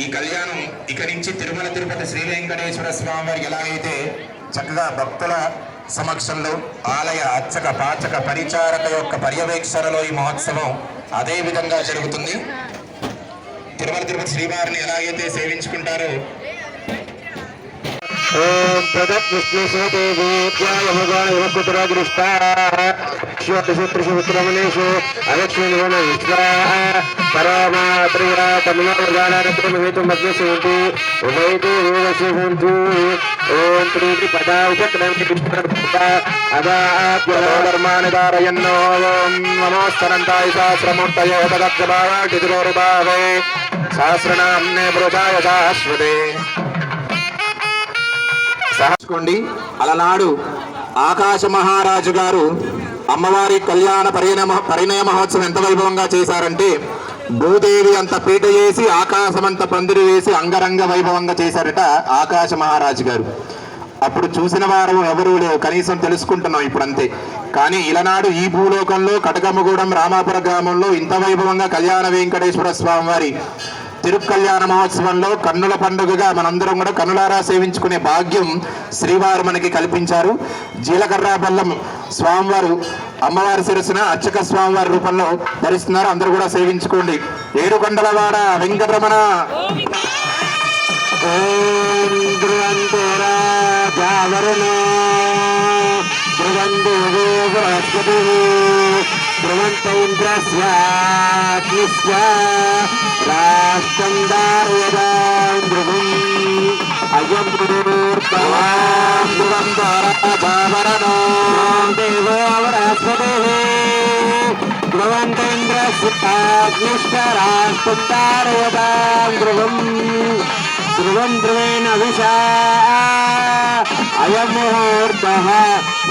ఈ కళ్యాణం ఇక నుంచి తిరుమల తిరుపతి శ్రీ వెంకటేశ్వర స్వామి వారికి ఎలాగైతే చక్కగా భక్తుల సమక్షంలో ఆలయ అర్చక పాచక పరిచారక యొక్క పర్యవేక్షణలో ఈ మహోత్సవం అదే విధంగా జరుగుతుంది. తిరుమల తిరుపతి శ్రీవారిని ఎలాగైతే సేవించుకుంటారో ओम प्रदत् विष्णुदेव्याय भगवानपुत्रगृष्टाशुत्रमनेषु अलक्ष्मीगुण परमा तमिलगानहेतुमग्निशन्ति उभयते वेदशन्ति ओम प्रीति पदावचक्रमानिधारयन्नो नमोस्तरन्ताय सहस्रमूर्तये तदक्षभावे सहस्रनाम्ने पुरुषाय शाश्वते సహచుకోండి. అలనాడు ఆకాశ మహారాజు గారు అమ్మవారి కళ్యాణ పరిణయ మహోత్సవం ఎంత వైభవంగా చేశారంటే భూదేవి అంత పీట చేసి ఆకాశమంత పందిరి వేసి అంగరంగ వైభవంగా చేశారట ఆకాశ మహారాజు గారు. అప్పుడు చూసిన వారు ఎవరూ లేవు, కనీసం తెలుసుకుంటున్నాం ఇప్పుడు అంతే. కానీ ఇలనాడు ఈ భూలోకంలో కటకమ్మగూడెం రామాపుర గ్రామంలో ఇంత వైభవంగా కళ్యాణ వెంకటేశ్వర స్వామి వారి తిరుకల్యాణ మహోత్సవంలో కన్నుల పండుగగా మనందరం కూడా కన్నులారా సేవించుకునే భాగ్యం శ్రీవారు మనకి కల్పించారు. జీలకర్ర బెల్లం స్వామివారు అమ్మవారి శిరస్సున అర్చక స్వామివారి రూపంలో ధరిస్తున్నారు. అందరూ కూడా సేవించుకోండి. ఏడుకొండలవాడ వెంకటరమణ ध्रुवन्त इन्द्रस्याग्निश्च राष्ट्रं दारयदां ध्रुवम् अयं ध्रुवं राजावरणो देवो वरस्पतिः ध्रुवन्त इन्द्रस्याग्निश्च राष्ट्रं दारयदां ध्रुवम् ध्रुवं ध्रुवेण विशा अयं मुहूर्तः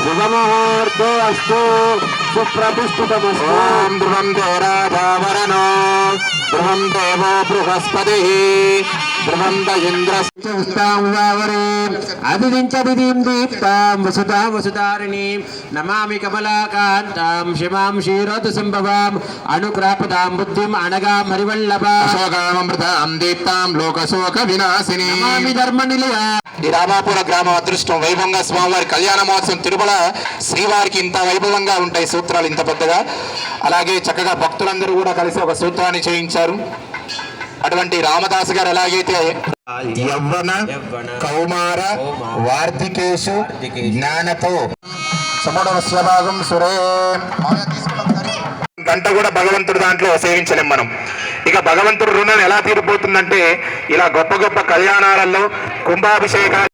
शुभमुहूर्तो अस्तु सुप्रतिष्ठितमस्तु। ओम ध्रुवं राजावरणो ध्रुवं देवो बृहस्पतिः ध्रुवं अदिदिं दीप्तां वसुतां वसुधारिणीं नमामि कमलाकान्तां शिवां क्षीरोदसम्भवाम् अनुग्रहपदां बुद्धिम् अनगां हरिवल्लभां अशोकामृतां दीप्तां लोकशोक विनाशिनी नमामि धर्मनिलया। ఈ రామాపుర గ్రామ అదృష్టం వైభవంగా స్వామివారి కళ్యాణ మహోత్సవం తిరుమల శ్రీవారికి ఇంత వైభవంగా ఉంటాయి సూత్రాలు ఇంత పెద్దగా. అలాగే చక్కగా భక్తులందరూ కూడా కలిసి ఒక సూత్రాన్ని చేయించారు. అటువంటి రామదాసు గారు ఎలాగైతే యవ్వన కౌమార వార్ధికేషు జ్ఞానతో సమూఢవస్య భాగం సురే గంట కూడా భగవంతుడు దాంట్లో సేవించలేం మనం. ఇక భగవంతుడు రుణం ఎలా తీరిపోతుందంటే ఇలా గొప్ప గొప్ప కళ్యాణాలలో కుంభాభిషేకాలు